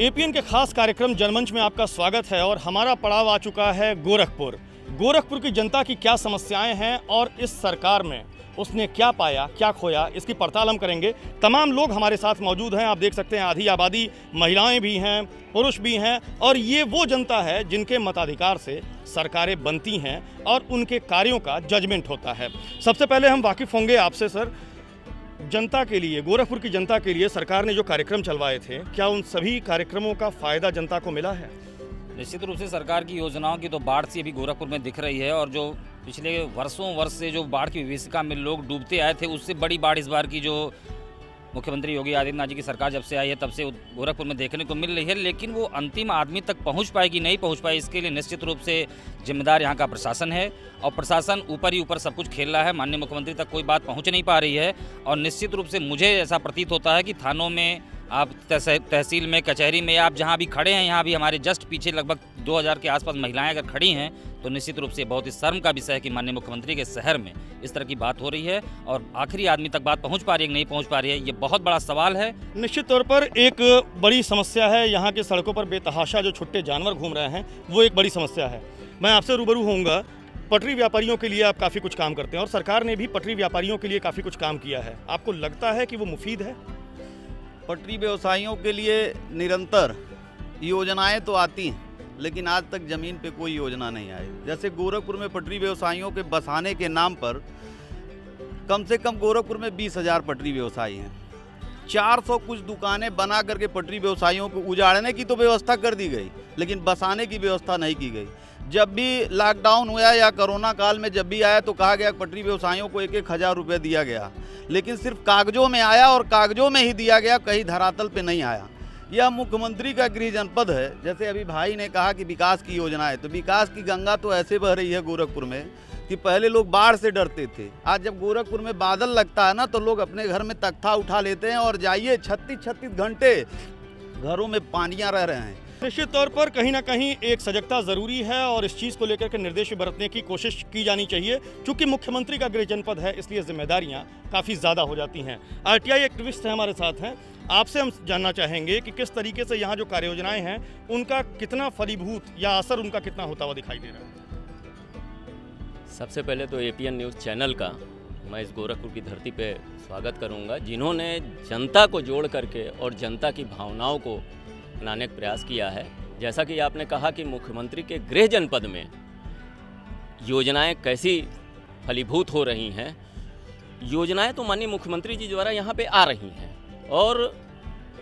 APN के खास कार्यक्रम जनमंच में आपका स्वागत है और हमारा पड़ाव आ चुका है गोरखपुर। गोरखपुर की जनता की क्या समस्याएं हैं और इस सरकार में उसने क्या पाया, क्या खोया, इसकी पड़ताल हम करेंगे। तमाम लोग हमारे साथ मौजूद हैं। आप देख सकते हैं आधी आबादी महिलाएं भी हैं, पुरुष भी हैं और ये वो जनता है जिनके मताधिकार से सरकारें बनती हैं और उनके कार्यों का जजमेंट होता है। सबसे पहले हम वाकिफ़ होंगे आपसे सर, जनता के लिए, गोरखपुर की जनता के लिए सरकार ने जो कार्यक्रम चलवाए थे, क्या उन सभी कार्यक्रमों का फ़ायदा जनता को मिला है? निश्चित रूप से सरकार की योजनाओं की तो बाढ़ सी अभी गोरखपुर में दिख रही है और जो पिछले वर्ष से जो बाढ़ की विभीषिका में लोग डूबते आए थे, उससे बड़ी बाढ़ इस बार की जो मुख्यमंत्री योगी आदित्यनाथ जी की सरकार जब से आई है तब से गोरखपुर में देखने को मिल रही है। लेकिन वो अंतिम आदमी तक पहुंच पाएगी, नहीं पहुंच पाएगी, इसके लिए निश्चित रूप से जिम्मेदार यहाँ का प्रशासन है और प्रशासन ऊपर ही ऊपर सब कुछ खेल रहा है। माननीय मुख्यमंत्री तक कोई बात पहुँच नहीं पा रही है और निश्चित रूप से मुझे ऐसा प्रतीत होता है कि थानों में, आप तहसील में, कचहरी में, आप जहाँ भी खड़े हैं, यहाँ भी हमारे जस्ट पीछे लगभग 2000 के आसपास महिलाएं अगर खड़ी हैं तो निश्चित रूप से बहुत ही शर्म का विषय है कि माननीय मुख्यमंत्री के शहर में इस तरह की बात हो रही है और आखिरी आदमी तक बात पहुंच पा रही है कि नहीं पहुंच पा रही है, ये बहुत बड़ा सवाल है। निश्चित तौर पर एक बड़ी समस्या है, यहाँ की सड़कों पर बेतहाशा जो छुट्टे जानवर घूम रहे हैं, वो एक बड़ी समस्या है। मैं आपसे रूबरू होऊंगा, पटरी व्यापारियों के लिए आप काफ़ी कुछ काम करते हैं और सरकार ने भी पटरी व्यापारियों के लिए काफ़ी कुछ काम किया है। आपको लगता है कि वो मुफीद है? पटरी व्यवसायियों के लिए निरंतर योजनाएं तो आती हैं, लेकिन आज तक ज़मीन पे कोई योजना नहीं आई। जैसे गोरखपुर में पटरी व्यवसायियों के बसाने के नाम पर कम से कम गोरखपुर में 20,000 पटरी व्यवसायी हैं। 400 कुछ दुकानें बना करके पटरी व्यवसायियों को उजाड़ने की तो व्यवस्था कर दी गई, लेकिन बसाने की व्यवस्था नहीं की गई। जब भी लॉकडाउन हुआ या कोरोना काल में जब भी आया तो कहा गया पटरी व्यवसायियों को 1,000 रुपये दिया गया, लेकिन सिर्फ कागजों में आया और कागजों में ही दिया गया, कहीं धरातल पे नहीं आया। यह मुख्यमंत्री का गृह जनपद है। जैसे अभी भाई ने कहा कि विकास की योजना है, तो विकास की गंगा तो ऐसे बह रही है गोरखपुर में कि पहले लोग बाढ़ से डरते थे। आज जब गोरखपुर में बादल लगता है ना तो लोग अपने घर में तख्ता उठा लेते हैं और जाइए 36-36 घंटे घरों में पानियाँ रह रहे हैं। निश्चित तौर पर कहीं ना कहीं एक सजगता ज़रूरी है और इस चीज़ को लेकर के निर्देश बरतने की कोशिश की जानी चाहिए। चूँकि मुख्यमंत्री का गृह जनपद है, इसलिए जिम्मेदारियां काफ़ी ज़्यादा हो जाती हैं। आरटीआई एक्टिविस्ट हैं हमारे साथ हैं, आपसे हम जानना चाहेंगे कि किस तरीके से यहाँ जो कार्य योजनाएँ हैं उनका कितना फलीभूत या असर उनका कितना होता हुआ दिखाई दे रहा है? सबसे पहले तो एपीएन न्यूज़ चैनल का मैं इस गोरखपुर की धरती पे स्वागत करूंगा, जिन्होंने जनता को जोड़ करके और जनता की भावनाओं को बनाने का प्रयास किया है। जैसा कि आपने कहा कि मुख्यमंत्री के गृह जनपद में योजनाएं कैसी फलीभूत हो रही हैं। योजनाएं तो माननीय मुख्यमंत्री जी द्वारा यहाँ पे आ रही हैं और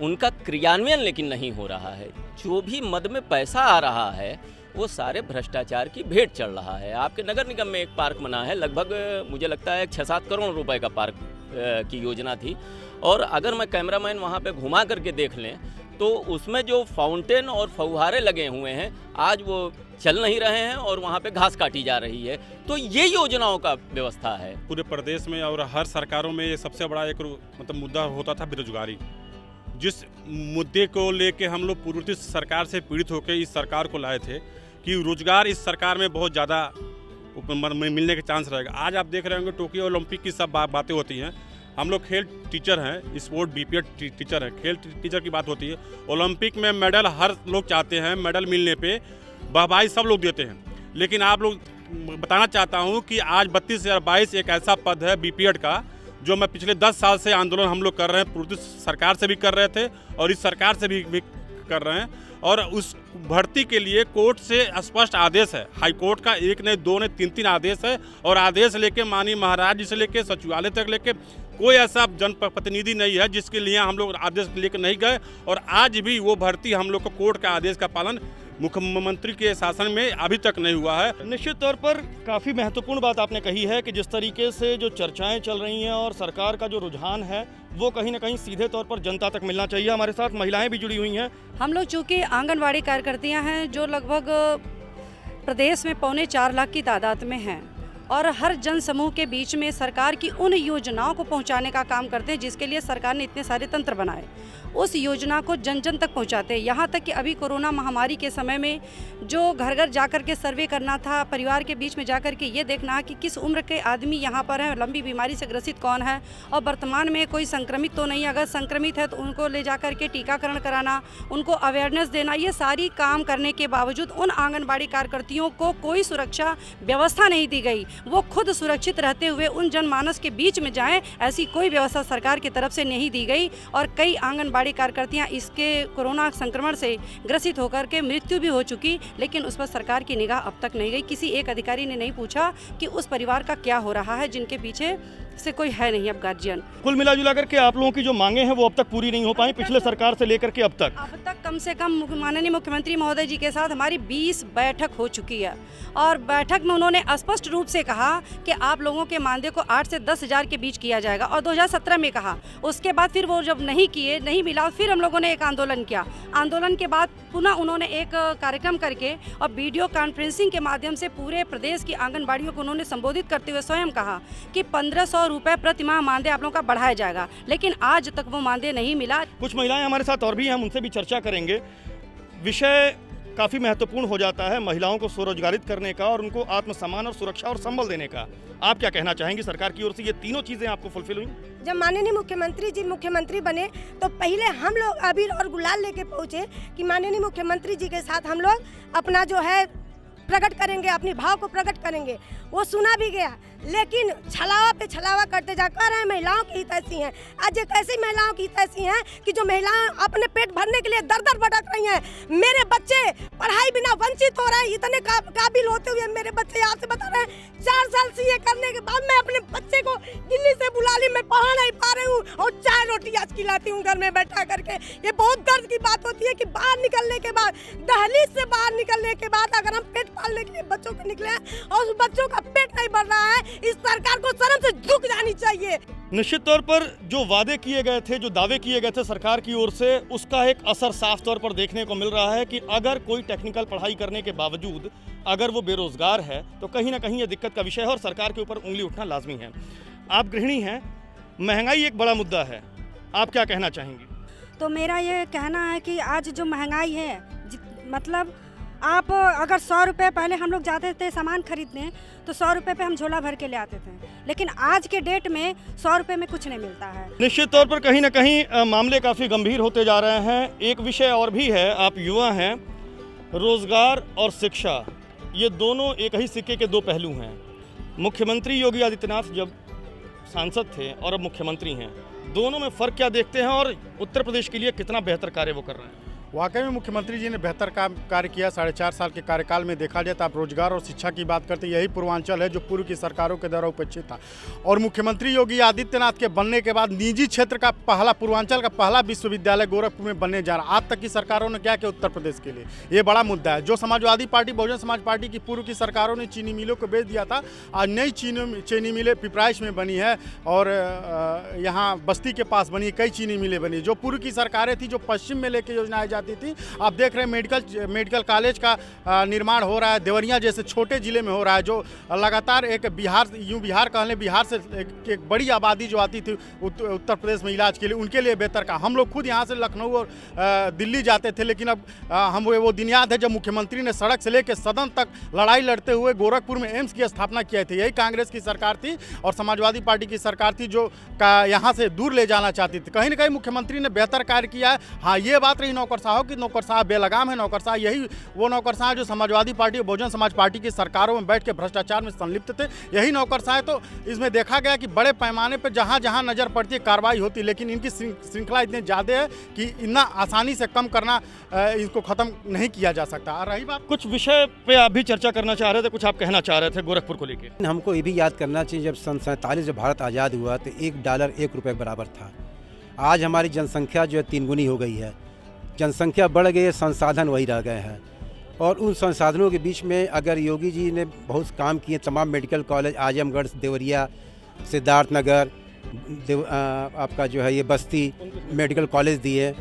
उनका क्रियान्वयन लेकिन नहीं हो रहा है। जो भी मद में पैसा आ रहा है वो सारे भ्रष्टाचार की भेंट चढ़ रहा है। आपके नगर निगम में एक पार्क बना है, लगभग मुझे लगता है 6-7 करोड़ रुपए का पार्क की योजना थी और अगर मैं कैमरामैन वहाँ पे घुमा करके देख लें तो उसमें जो फाउंटेन और फव्वारे लगे हुए हैं आज वो चल नहीं रहे हैं और वहाँ पे घास काटी जा रही है। तो ये योजनाओं का व्यवस्था है पूरे प्रदेश में और हर सरकारों में। ये सबसे बड़ा एक मुद्दा होता था बेरोजगारी। जिस मुद्दे को लेके हम लोग पूर्व सरकार से पीड़ित होकर इस सरकार को लाए थे कि रोजगार इस सरकार में बहुत ज़्यादा मिलने के चांस रहेगा। आज आप देख रहे होंगे टोक्यो ओलंपिक की सब बातें होती हैं। हम लोग खेल टीचर हैं, स्पोर्ट बीपीएड टीचर हैं, खेल टीचर की बात होती है। ओलंपिक में मेडल हर लोग चाहते हैं, मेडल मिलने पे वाहवाही सब लोग देते हैं, लेकिन आप लोग बताना चाहता हूं कि आज 32,022 एक ऐसा पद है बीपीएड का जो मैं पिछले 10 साल से आंदोलन हम लोग कर रहे हैं। पूर्व सरकार से भी कर रहे थे और इस सरकार से भी कर रहे हैं और उस भर्ती के लिए कोर्ट से स्पष्ट आदेश है। हाई कोर्ट का 1 नहीं 2 नहीं 3 आदेश है और आदेश लेके माननीय महाराज जी से लेके सचिवालय तक लेके कोई ऐसा जनप्रतिनिधि नहीं है जिसके लिए हम लोग आदेश लेकर नहीं गए और आज भी वो भर्ती हम लोग को कोर्ट का आदेश का पालन मुख्यमंत्री के शासन में अभी तक नहीं हुआ है। निश्चित तौर पर काफ़ी महत्वपूर्ण बात आपने कही है कि जिस तरीके से जो चर्चाएं चल रही हैं और सरकार का जो रुझान है वो कहीं ना कहीं सीधे तौर पर जनता तक मिलना चाहिए। हमारे साथ महिलाएं भी जुड़ी हुई हैं। हम लोग चूँकि आंगनवाड़ी कार्यकर्तियाँ हैं जो लगभग प्रदेश में 4.25 लाख की तादाद में हैं और हर जन समूह के बीच में सरकार की उन योजनाओं को पहुंचाने का काम करते हैं जिसके लिए सरकार ने इतने सारे तंत्र बनाए। उस योजना को जन जन तक पहुंचाते हैं। यहाँ तक कि अभी कोरोना महामारी के समय में जो घर घर जाकर के सर्वे करना था, परिवार के बीच में जाकर के ये देखना कि किस उम्र के आदमी यहाँ पर है, लंबी बीमारी से ग्रसित कौन है और वर्तमान में कोई संक्रमित तो नहीं, अगर संक्रमित है तो उनको ले जाकर के टीकाकरण कराना, उनको अवेयरनेस देना, ये सारी काम करने के बावजूद उन आंगनबाड़ी कार्यकर्तियों को कोई सुरक्षा व्यवस्था नहीं दी गई। वो खुद सुरक्षित रहते हुए उन जनमानस के बीच में जाएं, ऐसी कोई व्यवस्था सरकार की तरफ से नहीं दी गई और कई आंगनबाड़ी कार्यकर्तियां इसके कोरोना संक्रमण से ग्रसित होकर के मृत्यु भी हो चुकी, लेकिन उस पर सरकार की निगाह अब तक नहीं गई। किसी एक अधिकारी ने नहीं पूछा कि उस परिवार का क्या हो रहा है जिनके पीछे से कोई है नहीं अब गार्जियन। कुल मिला जुला करके आप लोगों की जो मांगे हैं वो अब तक पूरी नहीं हो पाई, पिछले सरकार से लेकर के अब तक कम से कम माननीय मुख्यमंत्री महोदय जी के साथ हमारी 20 बैठक हो चुकी है और बैठक में उन्होंने स्पष्ट रूप से कहा कि आप लोगों के मानदेय को 8 से 10 हज़ार के बीच किया जाएगा और 2017 में कहा। उसके बाद फिर वो जब नहीं मिला, फिर हम लोगों ने एक आंदोलन किया। आंदोलन के बाद पुनः उन्होंने एक कार्यक्रम करके और वीडियो कॉन्फ्रेंसिंग के माध्यम से पूरे प्रदेश की आंगनबाड़ियों को उन्होंने संबोधित करते हुए स्वयं कहा कि 1500 रुपये प्रति माह मानदेय आप लोगों का बढ़ाया जाएगा, लेकिन आज तक वो मानदेय नहीं मिला। कुछ महिलाएं हमारे साथ और भी हैं, हम उनसे भी चर्चा करेंगे। विषय काफ़ी महत्वपूर्ण हो जाता है महिलाओं को स्वरोजगारित करने का और उनको आत्मसम्मान और सुरक्षा और संबल देने का। आप क्या कहना चाहेंगी, सरकार की ओर से ये तीनों चीज़ें आपको फुलफिल हुई? जब माननीय मुख्यमंत्री जी मुख्यमंत्री बने तो पहले हम लोग अबीर और गुलाल लेके पहुंचे कि माननीय मुख्यमंत्री जी के साथ हम लोग अपना जो है प्रकट करेंगे, अपनी भाव को प्रकट करेंगे। वो सुना भी गया, लेकिन छलावा पे छलावा करते जा कर रहे हैं महिलाओं की हित ऐसी हैं। आज एक ऐसी महिलाओं की हित ऐसी हैं कि जो महिलाएं अपने पेट भरने के लिए दर दर भटक रही हैं। मेरे बच्चे पढ़ाई बिना वंचित हो रहे हैं, इतने काबिल होते हुए मेरे बच्चे यहाँ से बता रहे हैं 4 साल सीए करने के बाद मैं अपने बच्चे को दिल्ली से बुला ली, मैं पढ़ा नहीं पा रही हूँ और चाय रोटी आज खिलाती हूँ घर में बैठा करके। ये बहुत दर्द की बात होती है कि बाहर निकलने के बाद, दहलीज से बाहर निकलने के बाद अगर हम पेट पालने के लिए बच्चों को निकले और उस बच्चों का पेट नहीं बढ़ रहा है, इस सरकार को शर्म से झुक जानी चाहिए। निश्चित तौर पर जो वादे किए गए थे, जो दावे किए गए थे सरकार की ओर से, उसका एक असर साफ तौर पर देखने को मिल रहा है कि अगर कोई टेक्निकल पढ़ाई करने के बावजूद अगर वो बेरोजगार है तो कहीं ना कहीं ये दिक्कत का विषय है और सरकार के ऊपर उंगली उठना लाजमी है। आप गृहिणी हैं, महंगाई एक बड़ा मुद्दा है, आप क्या कहना चाहेंगी? तो मेरा ये कहना है कि आज जो महंगाई है, मतलब आप अगर 100 रुपये पहले हम लोग जाते थे सामान खरीदने तो 100 रुपये पे हम झोला भर के ले आते थे, लेकिन आज के डेट में 100 रुपये में कुछ नहीं मिलता है। निश्चित तौर पर कहीं ना कहीं मामले काफ़ी गंभीर होते जा रहे हैं। एक विषय और भी है, आप युवा हैं, रोजगार और शिक्षा ये दोनों एक ही सिक्के के दो पहलू हैं। मुख्यमंत्री योगी आदित्यनाथ जब सांसद थे और अब मुख्यमंत्री हैं, दोनों में फ़र्क क्या देखते हैं और उत्तर प्रदेश के लिए कितना बेहतर कार्य वो कर रहे हैं? वाकई में मुख्यमंत्री जी ने बेहतर काम कार्य किया। 4.5 साल के कार्यकाल में देखा जाए तो आप रोजगार और शिक्षा की बात करते, यही पूर्वांचल है जो पूर्व की सरकारों के द्वारा उपेक्षित था। और मुख्यमंत्री योगी आदित्यनाथ के बनने के बाद निजी क्षेत्र का पहला, पूर्वांचल का पहला विश्वविद्यालय गोरखपुर में बनने जा रहा। आज तक की सरकारों ने क्या किया उत्तर प्रदेश के लिए, ये बड़ा मुद्दा है। जो समाजवादी पार्टी, बहुजन समाज पार्टी की पूर्व की सरकारों ने चीनी मिलों को बेच दिया था, आज नई चीनी मिलें पिपराइच में बनी है और यहाँ बस्ती के पास बनी, कई चीनी मिलें बनी। जो पूर्व की सरकारें थी जो पश्चिम में लेके योजनाएं जाती थी, आप देख रहे हैं मेडिकल कॉलेज का निर्माण हो रहा है देवरिया जैसे छोटे जिले में हो रहा है, जो लगातार एक बिहार कहले बिहार से एक बड़ी आबादी जो आती थी उत्तर प्रदेश में इलाज के लिए, उनके लिए बेहतर का। हम लोग खुद यहाँ से लखनऊ और दिल्ली जाते थे, लेकिन अब हम वो दिन याद है जब मुख्यमंत्री ने सड़क से लेकर सदन तक लड़ाई लड़ते हुए गोरखपुर में एम्स की स्थापना किए थे। यही कांग्रेस की सरकार थी और समाजवादी पार्टी की सरकार थी जो यहाँ से दूर ले जाना चाहती थी। कहीं ना कहीं मुख्यमंत्री ने बेहतर कार्य किया है। हाँ, ये बात रही नौकरशाहों की, नौकरशाह बेलगाम है। नौकरशाह यही वो नौकरशाह जो समाजवादी पार्टी और बहुजन समाज पार्टी की सरकारों में बैठ के भ्रष्टाचार में संलिप्त थे, यही नौकरशाह। तो इसमें देखा गया कि बड़े पैमाने पर जहाँ जहाँ नज़र पड़ती है कार्रवाई होती, लेकिन इनकी श्रृंखला इतनी ज़्यादा है कि इतना आसानी से कम करना, इसको ख़त्म नहीं किया जा सकता। और रही बात, कुछ विषय पे आप भी चर्चा करना चाह रहे थे, कुछ आप कहना चाह रहे थे गोरखपुर को लेकर। हमको ये भी याद करना चाहिए जब सन 47 जब भारत आज़ाद हुआ तो $1 1 रुपये बराबर था। आज हमारी जनसंख्या जो है 3 गुनी हो गई है। जनसंख्या बढ़ गई है, संसाधन वही रह गए हैं। और उन संसाधनों के बीच में अगर योगी जी ने बहुत काम किए, तमाम मेडिकल कॉलेज आजमगढ़, देवरिया, सिद्धार्थनगर, आपका जो है ये बस्ती मेडिकल कॉलेज दिए,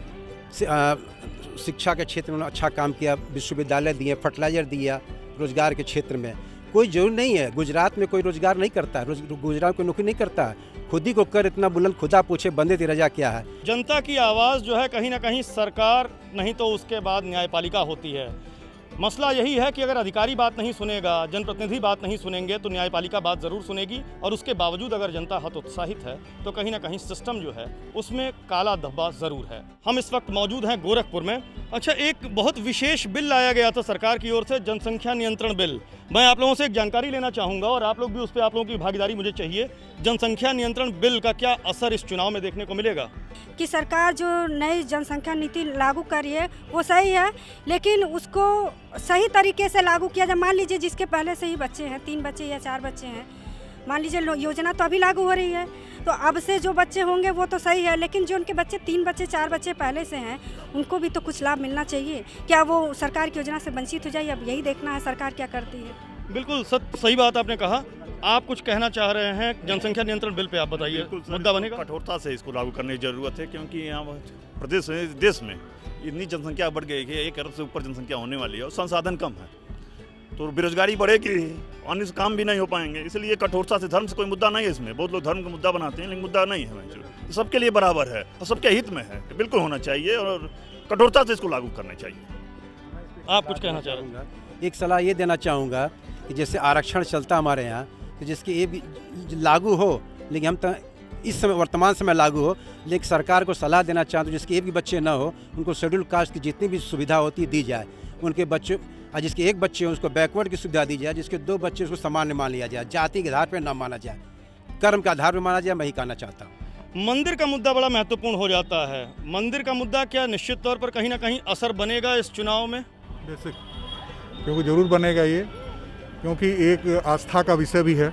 शिक्षा के क्षेत्र में अच्छा काम किया, विश्वविद्यालय दिए, फर्टिलाइज़र दिया रोजगार के क्षेत्र में। कोई जरूर नहीं है। गुजरात में कोई रोजगार नहीं करता है, गुजरात कोई नौकरी नहीं करता है। खुद ही को कर इतना बुलंद, खुदा पूछे बंदे तेरा रजा क्या है। जनता की आवाज़ जो है कहीं ना कहीं सरकार, नहीं तो उसके बाद न्यायपालिका होती है। मसला यही है कि अगर अधिकारी बात नहीं सुनेगा, जनप्रतिनिधि बात नहीं सुनेंगे, तो न्यायपालिका बात ज़रूर सुनेगी। और उसके बावजूद अगर जनता हतोत्साहित है तो कहीं ना कहीं सिस्टम जो है उसमें काला धब्बा ज़रूर है। हम इस वक्त मौजूद हैं गोरखपुर में। अच्छा, एक बहुत विशेष बिल लाया गया था सरकार की ओर से, जनसंख्या नियंत्रण बिल। मैं आप लोगों से एक जानकारी लेना चाहूँगा और आप लोग भी उस पर, आप लोगों की भागीदारी मुझे चाहिए। जनसंख्या नियंत्रण बिल का क्या असर इस चुनाव में देखने को मिलेगा? कि सरकार जो नई जनसंख्या नीति लागू करी है वो सही है, लेकिन उसको सही तरीके से लागू किया जाए। मान लीजिए जिसके पहले से ही बच्चे हैं, 3 बच्चे या 4 बच्चे हैं, मान लीजिए योजना तो अभी लागू हो रही है, तो अब से जो बच्चे होंगे वो तो सही है, लेकिन जो उनके बच्चे 3 बच्चे 4 बच्चे पहले से हैं उनको भी तो कुछ लाभ मिलना चाहिए। क्या वो सरकार की योजना से वंचित हो जाए? अब यही देखना है सरकार क्या करती है। बिल्कुल सही बात आपने कहा। आप कुछ कहना चाह रहे हैं जनसंख्या नियंत्रण बिल पे, आप बताइए। मुद्दा बनेगा, कठोरता से इसको लागू करने की जरूरत है, क्योंकि यहाँ प्रदेश में, देश में इतनी जनसंख्या बढ़ गई है, 1 अरब से ऊपर जनसंख्या होने वाली है और संसाधन कम है, तो बेरोजगारी बढ़ेगी, अन्य काम भी नहीं हो पाएंगे। इसलिए कठोरता से, धर्म से कोई मुद्दा नहीं है इसमें। बहुत लोग धर्म का मुद्दा बनाते हैं, लेकिन मुद्दा नहीं है, सबके लिए बराबर है और सबके हित में है, बिल्कुल होना चाहिए और कठोरता से इसको लागू करना चाहिए। आप कुछ कहना चाह रहे हैं? एक सलाह ये देना चाहूँगा कि जैसे आरक्षण चलता हमारे यहाँ, तो जिसकी ये भी लागू हो, लेकिन हम तो इस समय वर्तमान समय लागू हो, लेकिन सरकार को सलाह देना चाहता हूँ जिसके एक भी बच्चे ना हो, उनको शेड्यूल कास्ट की जितनी भी सुविधा होती है दी जाए। उनके बच्चों, जिसके 1 बच्चे हो उसको बैकवर्ड की सुविधा दी जाए, जिसके 2 बच्चे उसको सामान्य मान लिया जाए, जाति के आधार पर ना माना जाए, कर्म के आधार पर माना जाए। मैं ही कहना चाहता हूँ। मंदिर का मुद्दा बड़ा महत्वपूर्ण हो जाता है। मंदिर का मुद्दा क्या निश्चित तौर पर कहीं ना कहीं असर बनेगा इस चुनाव में? बेसिक, क्योंकि ज़रूर बनेगा ये, क्योंकि एक आस्था का विषय भी है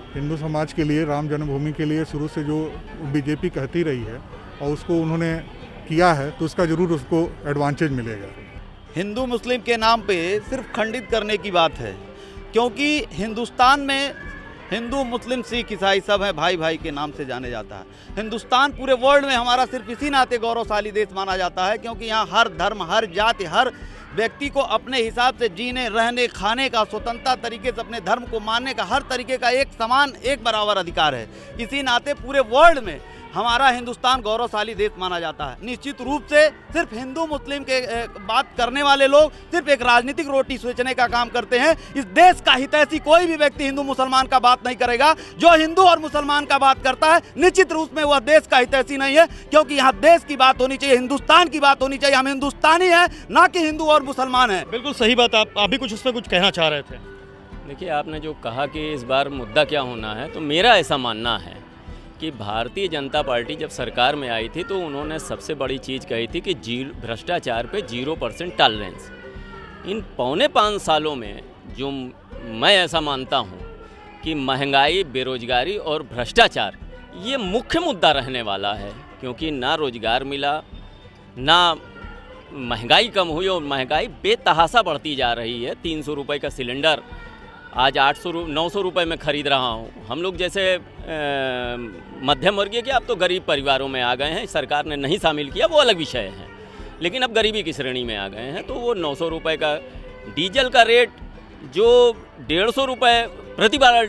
हिंदू समाज के लिए। राम जन्मभूमि के लिए शुरू से जो बीजेपी कहती रही है और उसको उन्होंने किया है, तो उसका ज़रूर उसको एडवांटेज मिलेगा। हिंदू मुस्लिम के नाम पे सिर्फ खंडित करने की बात है, क्योंकि हिंदुस्तान में हिंदू मुस्लिम सिख ईसाई सब हैं, भाई भाई के नाम से जाने जाता है। हिंदुस्तान पूरे वर्ल्ड में हमारा सिर्फ इसी नाते गौरवशाली देश माना जाता है, क्योंकि यहाँ हर धर्म, हर जाति, हर व्यक्ति को अपने हिसाब से जीने, रहने, खाने का, स्वतंत्रता तरीके से अपने धर्म को मानने का हर तरीके का एक समान, एक बराबर अधिकार है। इसी नाते पूरे वर्ल्ड में हमारा हिंदुस्तान गौरवशाली देश माना जाता है। निश्चित रूप से सिर्फ हिंदू मुस्लिम के बात करने वाले लोग सिर्फ एक राजनीतिक रोटी सोचने का काम करते हैं। इस देश का हितैषी कोई भी व्यक्ति हिंदू मुसलमान का बात नहीं करेगा। जो हिंदू और मुसलमान का बात करता है निश्चित रूप में वह देश का हितैषी नहीं है, क्योंकि यहाँ देश की बात होनी चाहिए, हिंदुस्तान की बात होनी चाहिए। हम हिंदुस्तानी हैं, ना कि हिंदू और मुसलमान हैं। बिल्कुल सही बात। आप भी कुछ उस पर कुछ कहना चाह रहे थे? देखिए, आपने जो कहा कि इस बार मुद्दा क्या होना है, तो मेरा ऐसा मानना है कि भारतीय जनता पार्टी जब सरकार में आई थी तो उन्होंने सबसे बड़ी चीज़ कही थी कि भ्रष्टाचार पे 0% टॉलरेंस। इन 4.25 सालों में जो मैं ऐसा मानता हूँ कि महंगाई, बेरोजगारी और भ्रष्टाचार ये मुख्य मुद्दा रहने वाला है, क्योंकि ना रोजगार मिला, ना महंगाई कम हुई और महंगाई बेतहाशा बढ़ती जा रही है। 300 रुपये का सिलेंडर आज 900 रुपये में ख़रीद रहा हूँ। हम लोग जैसे मध्यम वर्गीय के, अब तो गरीब परिवारों में आ गए हैं, सरकार ने नहीं शामिल किया, वो अलग विषय है, लेकिन अब गरीबी की श्रेणी में आ गए हैं। तो वो 900 रुपये का डीजल का रेट जो 150 रुपये प्रति बैरल,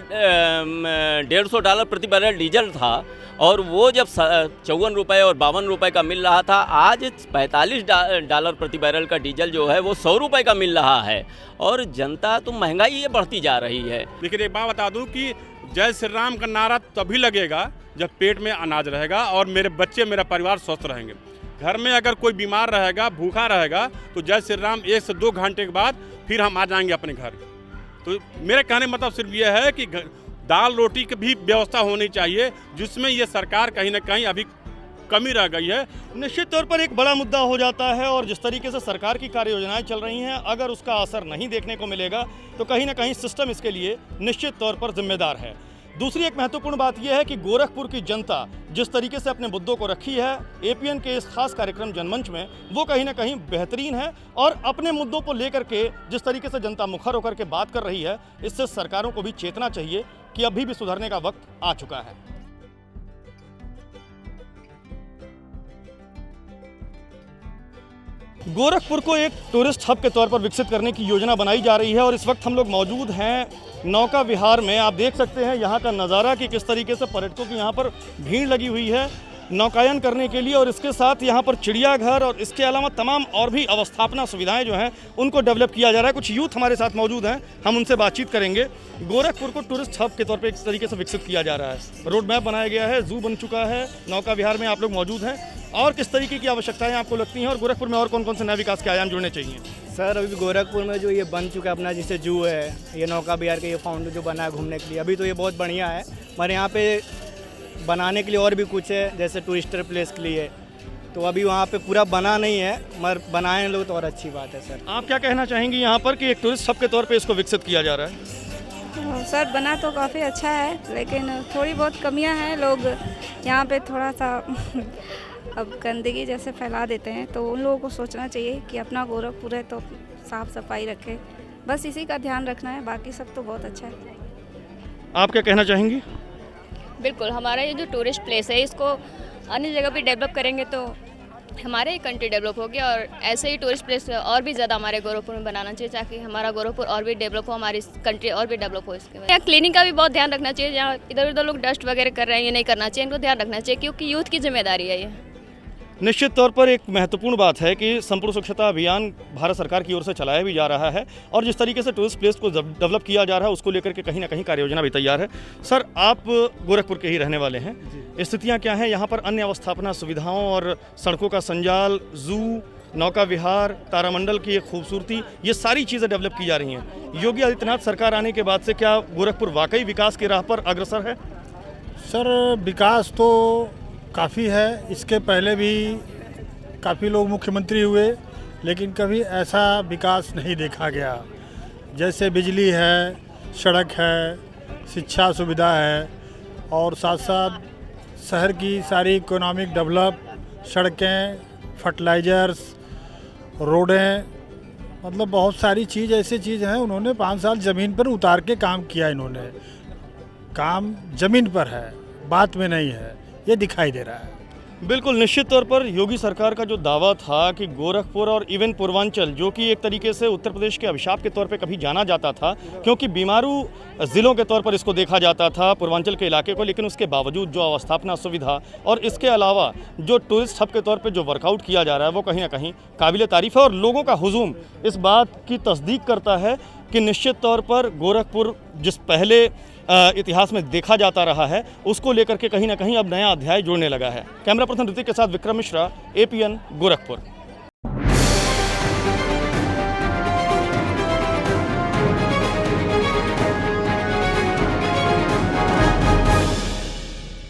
$150 प्रति बैरल डीजल था, और वो जब 54 रुपये और 52 रुपये का मिल रहा था, आज $45 प्रति बैरल का डीजल जो है वो 100 रुपये का मिल रहा है। और जनता तो महंगाई ये बढ़ती जा रही है। लेकिन एक बात बता दूं कि जय श्री राम का नारा तभी लगेगा जब पेट में अनाज रहेगा और मेरे बच्चे, मेरा परिवार स्वस्थ रहेंगे। घर में अगर कोई बीमार रहेगा, भूखा रहेगा, तो जय श्री राम 1 से 2 घंटे के बाद फिर हम आ जाएंगे अपने घर। तो मेरे कहने मतलब सिर्फ ये है कि दाल रोटी की भी व्यवस्था होनी चाहिए, जिसमें ये सरकार कहीं ना कहीं अभी कमी रह गई है। निश्चित तौर पर एक बड़ा मुद्दा हो जाता है, और जिस तरीके से सरकार की कार्य योजनाएं चल रही हैं, अगर उसका असर नहीं देखने को मिलेगा तो कहीं ना कहीं सिस्टम इसके लिए निश्चित तौर पर जिम्मेदार है। दूसरी एक महत्वपूर्ण बात यह है कि गोरखपुर की जनता जिस तरीके से अपने मुद्दों को रखी है एपीएन के इस खास कार्यक्रम जनमंच में, वो कहीं ना कहीं बेहतरीन है, और अपने मुद्दों को लेकर के जिस तरीके से जनता मुखर होकर के बात कर रही है, इससे सरकारों को भी चेतना चाहिए कि अभी भी सुधरने का वक्त आ चुका है। गोरखपुर को एक टूरिस्ट हब के तौर पर विकसित करने की योजना बनाई जा रही है और इस वक्त हम लोग मौजूद हैं नौका विहार में। आप देख सकते हैं यहाँ का नज़ारा कि किस तरीके से पर्यटकों की यहाँ पर भीड़ लगी हुई है नौकायन करने के लिए, और इसके साथ यहाँ पर चिड़ियाघर और इसके अलावा तमाम और भी अवस्थापना सुविधाएं जो हैं उनको डेवलप किया जा रहा है। कुछ यूथ हमारे साथ मौजूद हैं, हम उनसे बातचीत करेंगे। गोरखपुर को टूरिस्ट हब के तौर पे एक तरीके से विकसित किया जा रहा है, रोड मैप बनाया गया है, जू बन चुका है, नौका विहार में आप लोग मौजूद हैं। और किस तरीके की आवश्यकताएँ आपको लगती हैं और गोरखपुर में और कौन कौन से नए विकास के आयाम जुड़ने चाहिए? सर अभी गोरखपुर में जो ये बन चुका है अपना, जैसे जू है, ये नौका विहार का ये फाउंड जो बना है घूमने के लिए, अभी तो ये बहुत बढ़िया है। हमारे यहाँ पे बनाने के लिए और भी कुछ है, जैसे टूरिस्टर प्लेस के लिए, तो अभी वहाँ पे पूरा बना नहीं है, मगर बनाए लोग तो और अच्छी बात है। सर आप क्या कहना चाहेंगी यहाँ पर कि एक टूरिस्ट हब के तौर पे इसको विकसित किया जा रहा है? सर बना तो काफ़ी अच्छा है, लेकिन थोड़ी बहुत कमियां हैं। लोग यहाँ पे थोड़ा सा अब गंदगी जैसे फैला देते हैं, तो उन लोगों को सोचना चाहिए कि अपना गोरखपुर है तो साफ़ सफाई रखें, बस इसी का ध्यान रखना है, बाकी सब तो बहुत अच्छा है। आप क्या कहना चाहेंगी? बिल्कुल, हमारा ये जो टूरिस्ट प्लेस है इसको अन्य जगह भी डेवलप करेंगे तो हमारे कंट्री डेवलप होगी, और ऐसे ही टूरिस्ट प्लेस और भी ज़्यादा हमारे गोरखपुर में बनाना चाहिए ताकि हमारा गोरखपुर और भी डेवलप हो, हमारी कंट्री और भी डेवलप हो। इसके बाद क्लीनिंग का भी बहुत ध्यान रखना चाहिए, जहाँ इधर उधर लोग डस्ट वगैरह कर रहे हैं ये नहीं करना चाहिए, इनको ध्यान रखना चाहिए क्योंकि यूथ की जिम्मेदारी है ये। निश्चित तौर पर एक महत्वपूर्ण बात है कि संपूर्ण स्वच्छता अभियान भारत सरकार की ओर से चलाया भी जा रहा है और जिस तरीके से टूरिस्ट प्लेस को डेवलप किया जा रहा है उसको लेकर के कहीं ना कहीं कार्य योजना भी तैयार है। सर आप गोरखपुर के ही रहने वाले हैं, स्थितियां क्या हैं यहाँ पर? अन्य अवस्थापना सुविधाओं और सड़कों का संजाल, जू, नौका विहार, तारामंडल की एक खूबसूरती, ये सारी चीज़ें डेवलप की जा रही हैं। योगी आदित्यनाथ सरकार आने के बाद से क्या गोरखपुर वाकई विकास की राह पर अग्रसर है? सर विकास तो काफ़ी है, इसके पहले भी काफ़ी लोग मुख्यमंत्री हुए लेकिन कभी ऐसा विकास नहीं देखा गया। जैसे बिजली है, सड़क है, शिक्षा सुविधा है और साथ साथ शहर की सारी इकोनॉमिक डेवलप, सड़कें, फर्टिलाइजर्स, रोडें, मतलब बहुत सारी चीज़ ऐसी चीज़ हैं। उन्होंने 5 साल ज़मीन पर उतार के काम किया, इन्होंने काम ज़मीन पर है, बात में नहीं है, ये दिखाई दे रहा है। बिल्कुल, निश्चित तौर पर योगी सरकार का जो दावा था कि गोरखपुर और इवन पूर्वांचल, जो कि एक तरीके से उत्तर प्रदेश के अभिशाप के तौर पे कभी जाना जाता था क्योंकि बीमारू ज़िलों के तौर पर इसको देखा जाता था पूर्वांचल के इलाके को, लेकिन उसके बावजूद जो अवस्थापना सुविधा और इसके अलावा जो टूरिस्ट हब के तौर पे जो वर्कआउट किया जा रहा है वो कहीं ना कहीं काबिल तारीफ़ है और लोगों का हुजूम इस बात की तस्दीक करता है कि निश्चित तौर पर गोरखपुर जिस पहले इतिहास में देखा जाता रहा है उसको लेकर के कहीं ना कहीं अब नया अध्याय जोड़ने लगा है। कैमरा पर्सन ऋतिक के साथ विक्रम मिश्रा, APN, गोरखपुर।